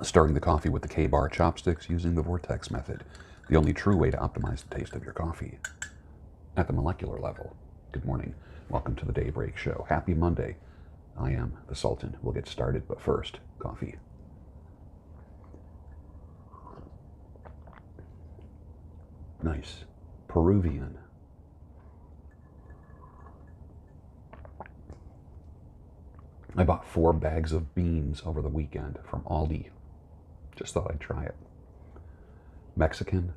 Stirring the coffee with the K-bar chopsticks using the vortex method. The only true way to optimize the taste of your coffee. At the molecular level. Good morning. Welcome to the Daybreak Show. Happy Monday. I am the Sultan. We'll get started, but first, coffee. Nice. Peruvian. I bought 4 bags of beans over the weekend from Aldi. Just thought I'd try it. Mexican,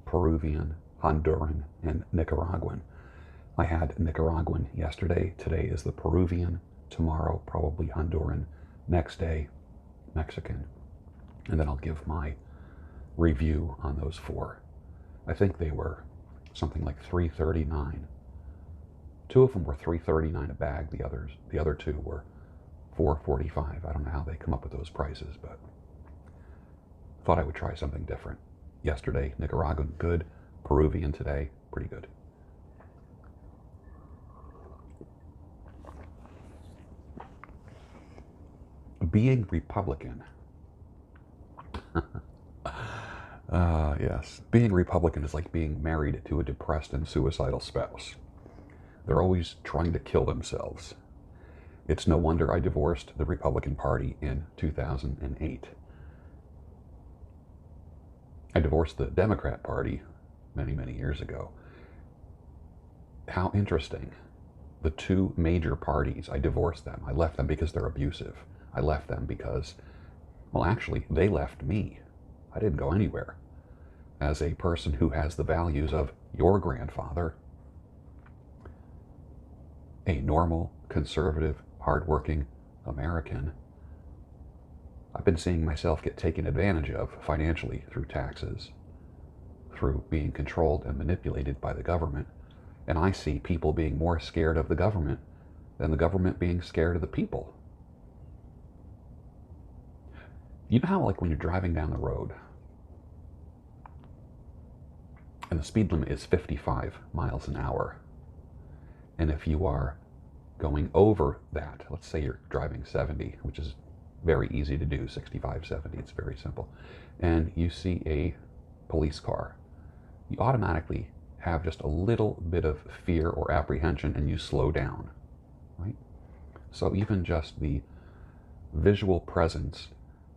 Peruvian, Honduran, and Nicaraguan. I had Nicaraguan yesterday. Today is the Peruvian. Tomorrow, probably Honduran. Next day, Mexican. And then I'll give my review on those 4. I think they were something like $3.39. 2 of them were $3.39 a bag. The other 2 were $4.45. I don't know how they come up with those prices, but thought I would try something different. Yesterday, Nicaraguan, good. Peruvian today, pretty good. Being Republican. Yes. Being Republican is like being married to a depressed and suicidal spouse. They're always trying to kill themselves. It's no wonder I divorced the Republican Party in 2008. I divorced the Democrat Party many, many years ago. How interesting. The 2 major parties, I divorced them. I left them because they're abusive. I left them because, well, actually, they left me. I didn't go anywhere. As a person who has the values of your grandfather, a normal, conservative, hardworking American, I've been seeing myself get taken advantage of financially through taxes, through being controlled and manipulated by the government. And I see people being more scared of the government than the government being scared of the people. You know how, like, when you're driving down the road and the speed limit is 55 miles an hour, and if you are going over that, let's say you're driving 70, which is very easy to do, 65, 70, it's very simple, and you see a police car, you automatically have just a little bit of fear or apprehension and you slow down, right? So even just the visual presence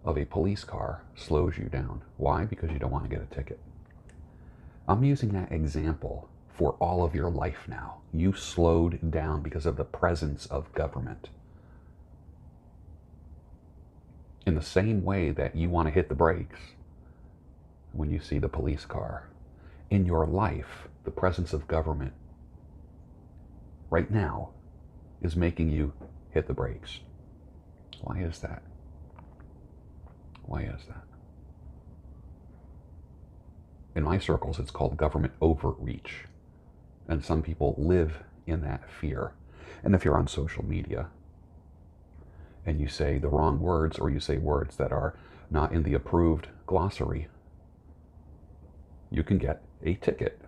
of a police car slows you down. Why? Because you don't want to get a ticket. I'm using that example for all of your life now. You slowed down because of the presence of government. In the same way that you want to hit the brakes when you see the police car, in your life, the presence of government right now is making you hit the brakes. Why is that? Why is that? In my circles, it's called government overreach. And some people live in that fear. And if you're on social media and you say the wrong words, or you say words that are not in the approved glossary, you can get a ticket.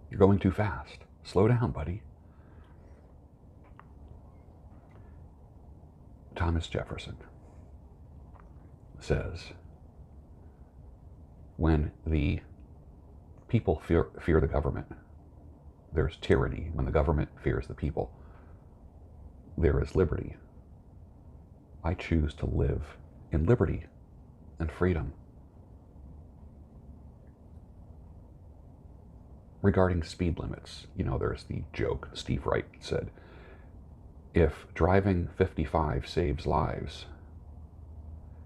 You're going too fast. Slow down, buddy. Thomas Jefferson says, when the people fear the government, there's tyranny. When the government fears the people, there is liberty. I choose to live in liberty and freedom. Regarding speed limits, there's the joke, Steve Wright said, if driving 55 saves lives,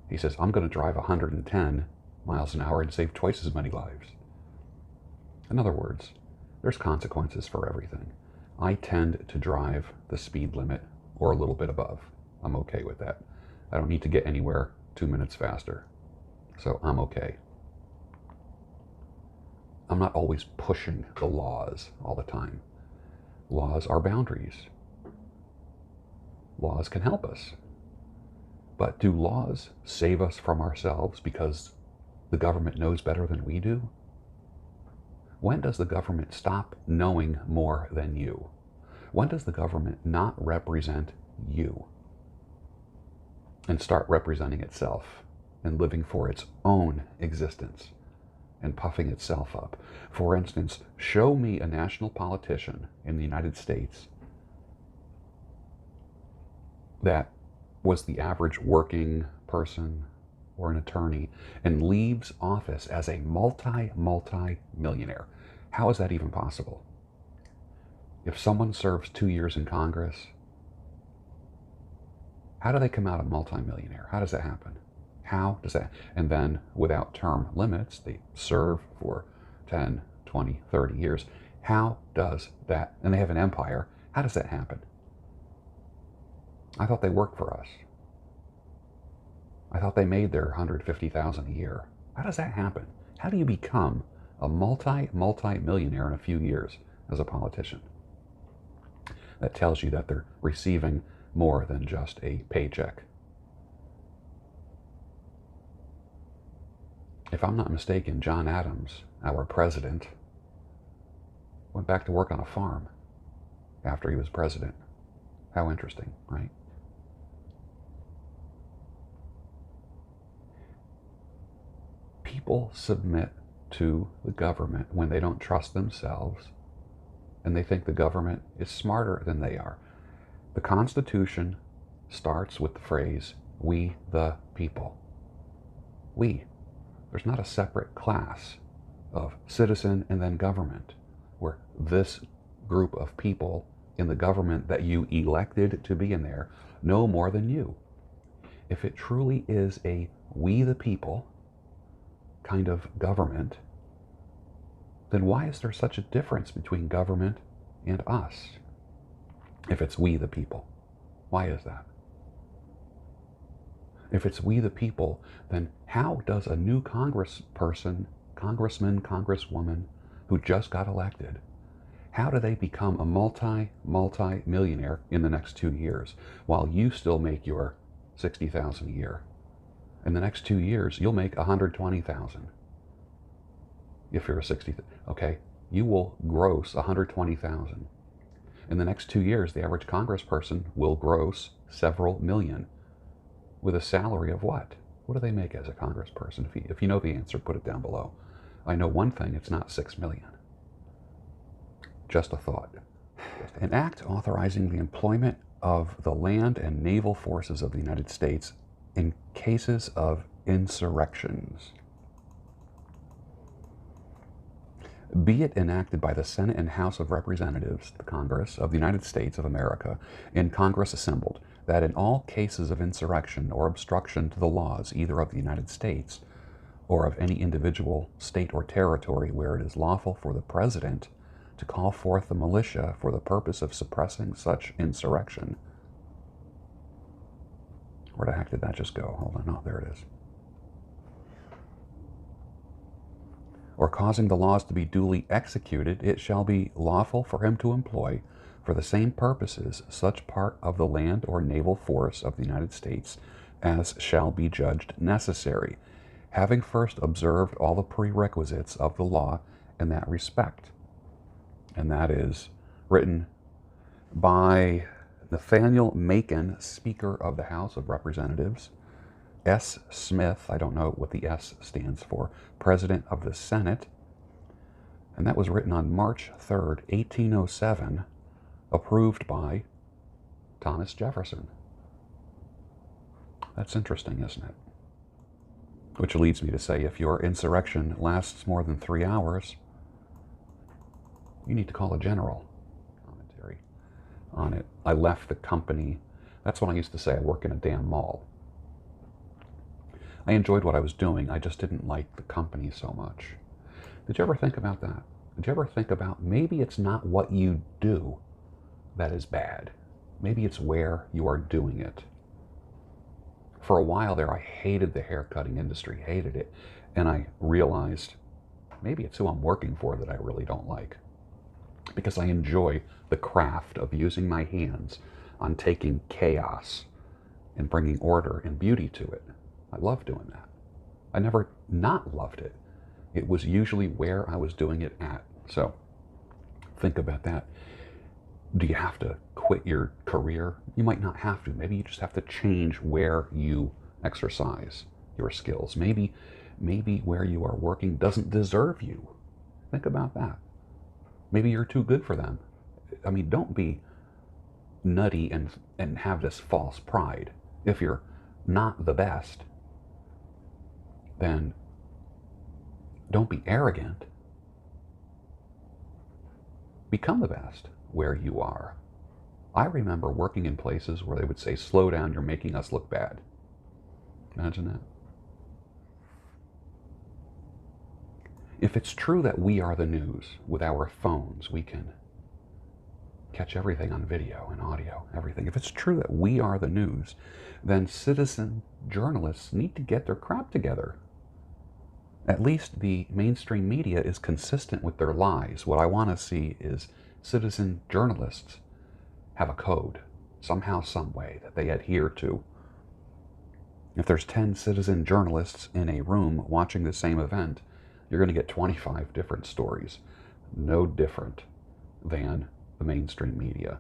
he says, I'm going to drive 110 miles an hour and save twice as many lives. In other words, there's consequences for everything. I tend to drive the speed limit or a little bit above. I'm okay with that. I don't need to get anywhere 2 minutes faster. So I'm okay. I'm not always pushing the laws all the time. Laws are boundaries. Laws can help us. But do laws save us from ourselves because the government knows better than we do? When does the government stop knowing more than you? When does the government not represent you and start representing itself? and living for its own existence and puffing itself up. For instance, show me a national politician in the United States that was the average working person or an attorney and leaves office as a multi-millionaire. How is that even possible? If someone serves 2 years in Congress, how do they come out a multi-millionaire? How does that happen? How does that? And then without term limits, they serve for 10, 20, 30 years. How does that? And they have an empire. How does that happen? I thought they worked for us. I thought they made their $150,000 a year. How does that happen? How do you become a multi-millionaire in a few years as a politician? That tells you that they're receiving more than just a paycheck. If I'm not mistaken, John Adams, our president, went back to work on a farm after he was president. How interesting, right? People submit to the government when they don't trust themselves and they think the government is smarter than they are. The Constitution starts with the phrase, we the people. We. There's not a separate class of citizen and then government, where this group of people in the government that you elected to be in there know more than you. If it truly is a we the people kind of government, then why is there such a difference between government and us? If it's we the people, why is that? If it's we the people, then how does a new congressperson, congressman, congresswoman who just got elected, how do they become a multi-millionaire in the next 2 years while you still make your $60,000 a year? In the next 2 years, you'll make $120,000. If you're a 60, okay, you will gross $120,000. In the next 2 years, the average congressperson will gross several million with a salary of what? What do they make as a congressperson? If you know the answer, put it down below. I know one thing, it's not 6 million. Just a thought. An act authorizing the employment of the land and naval forces of the United States in cases of insurrections. Be it enacted by the Senate and House of Representatives, the Congress of the United States of America, in Congress assembled, that in all cases of insurrection or obstruction to the laws either of the United States or of any individual state or territory where it is lawful for the President to call forth the militia for the purpose of suppressing such insurrection. Where the heck did that just go? Hold on, oh, there it is. Or causing the laws to be duly executed, it shall be lawful for him to employ for the same purposes such part of the land or naval force of the United States as shall be judged necessary, having first observed all the prerequisites of the law in that respect. And that is written by Nathaniel Macon, Speaker of the House of Representatives, S. Smith, I don't know what the S stands for, President of the Senate, and that was written on March 3rd, 1807, approved by Thomas Jefferson. That's interesting, isn't it? Which leads me to say, if your insurrection lasts more than 3 hours, you need to call a general. Commentary on it. I left the company. That's what I used to say. I work in a damn mall. I enjoyed what I was doing. I just didn't like the company so much. Did you ever think about that? Did you ever think about maybe it's not what you do that is bad? Maybe it's where you are doing it. For a while there, I hated the haircutting industry, hated it. And I realized maybe it's who I'm working for that I really don't like. Because I enjoy the craft of using my hands on taking chaos and bringing order and beauty to it. I love doing that. I never not loved it. It was usually where I was doing it at. So think about that. Do you have to quit your career? You might not have to. Maybe you just have to change where you exercise your skills. Maybe where you are working doesn't deserve you. Think about that. Maybe you're too good for them. I mean, don't be nutty and have this false pride. If you're not the best, then don't be arrogant. Become the best where you are. I remember working in places where they would say, slow down, you're making us look bad. Imagine that. If it's true that we are the news, with our phones, we can catch everything on video and audio, everything. If it's true that we are the news, then citizen journalists need to get their crap together. At least the mainstream media is consistent with their lies. What I want to see is citizen journalists have a code, somehow, some way, that they adhere to. If there's 10 citizen journalists in a room watching the same event, you're going to get 25 different stories, no different than the mainstream media.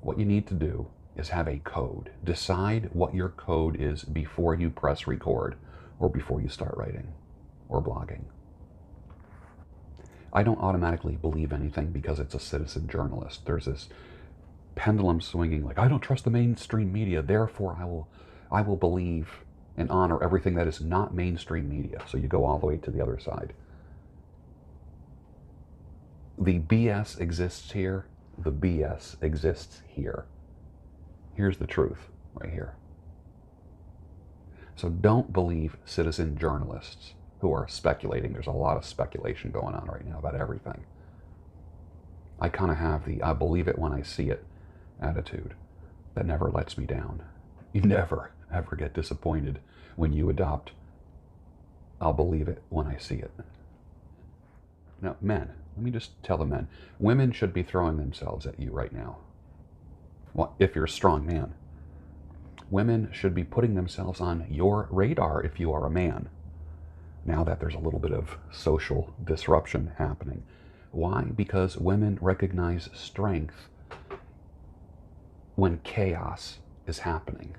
What you need to do is have a code. Decide what your code is before you press record or before you start writing or blogging. I don't automatically believe anything because it's a citizen journalist. There's this pendulum swinging, like, I don't trust the mainstream media, therefore I will believe and honor everything that is not mainstream media. So you go all the way to the other side. The BS exists here. The BS exists here. Here's the truth right here. So don't believe citizen journalists who are speculating. There's a lot of speculation going on right now about everything. I kind of have the I believe it when I see it attitude that never lets me down. You never, ever get disappointed when you adopt I'll believe it when I see it. Now, men, let me just tell the men, women should be throwing themselves at you right now. Well, if you're a strong man. Women should be putting themselves on your radar if you are a man. Now that there's a little bit of social disruption happening. Why? Because women recognize strength when chaos is happening.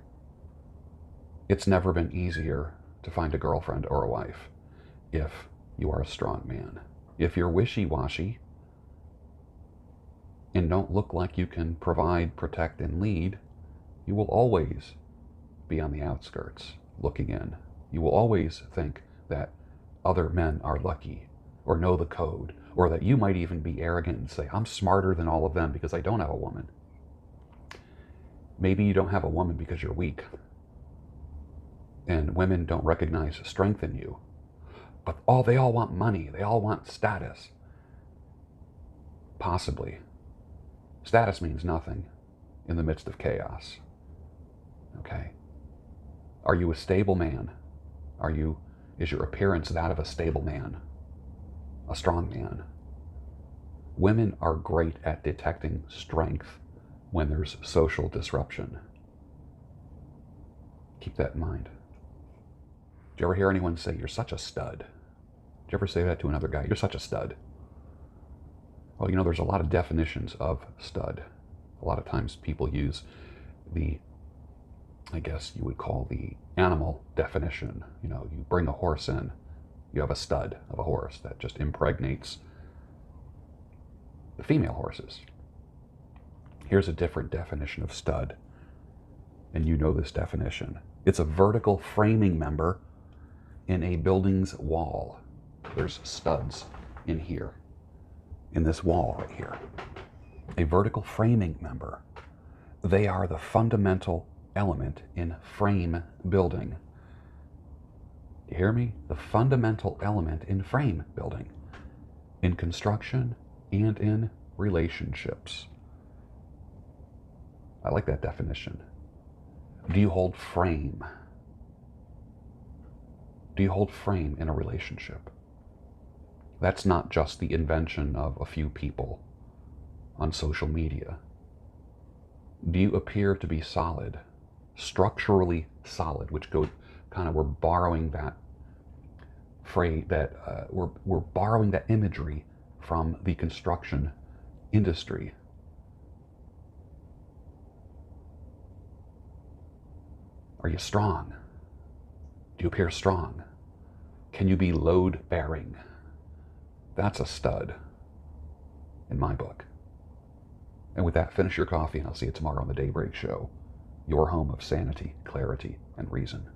It's never been easier to find a girlfriend or a wife if you are a strong man. If you're wishy-washy and don't look like you can provide, protect, and lead, you will always be on the outskirts looking in. You will always think that other men are lucky or know the code, or that you might even be arrogant and say, I'm smarter than all of them because I don't have a woman. Maybe you don't have a woman because you're weak. And women don't recognize strength in you. But they all want money. They all want status. Possibly. Status means nothing in the midst of chaos. Okay? Are you a stable man? Is your appearance that of a stable man? A strong man? Women are great at detecting strength when there's social disruption. Keep that in mind. Did you ever hear anyone say, you're such a stud? Did you ever say that to another guy? You're such a stud. Well, there's a lot of definitions of stud. A lot of times people use the, I guess you would call the animal definition. You bring a horse in, you have a stud of a horse that just impregnates the female horses. Here's a different definition of stud, and you know this definition. It's a vertical framing member in a building's wall. There's studs in here, in this wall right here. A vertical framing member. They are the fundamental element in frame building. You hear me? The fundamental element in frame building, in construction and in relationships. I like that definition. Do you hold frame? Do you hold frame in a relationship? That's not just the invention of a few people on social media. Do you appear to be solid, structurally solid, which goes kind of, we're borrowing that phrase, we're borrowing that imagery from the construction industry. Are you strong? Do you appear strong? Can you be load-bearing? That's a stud in my book. And with that, finish your coffee, and I'll see you tomorrow on the Daybreak Show, your home of sanity, clarity, and reason.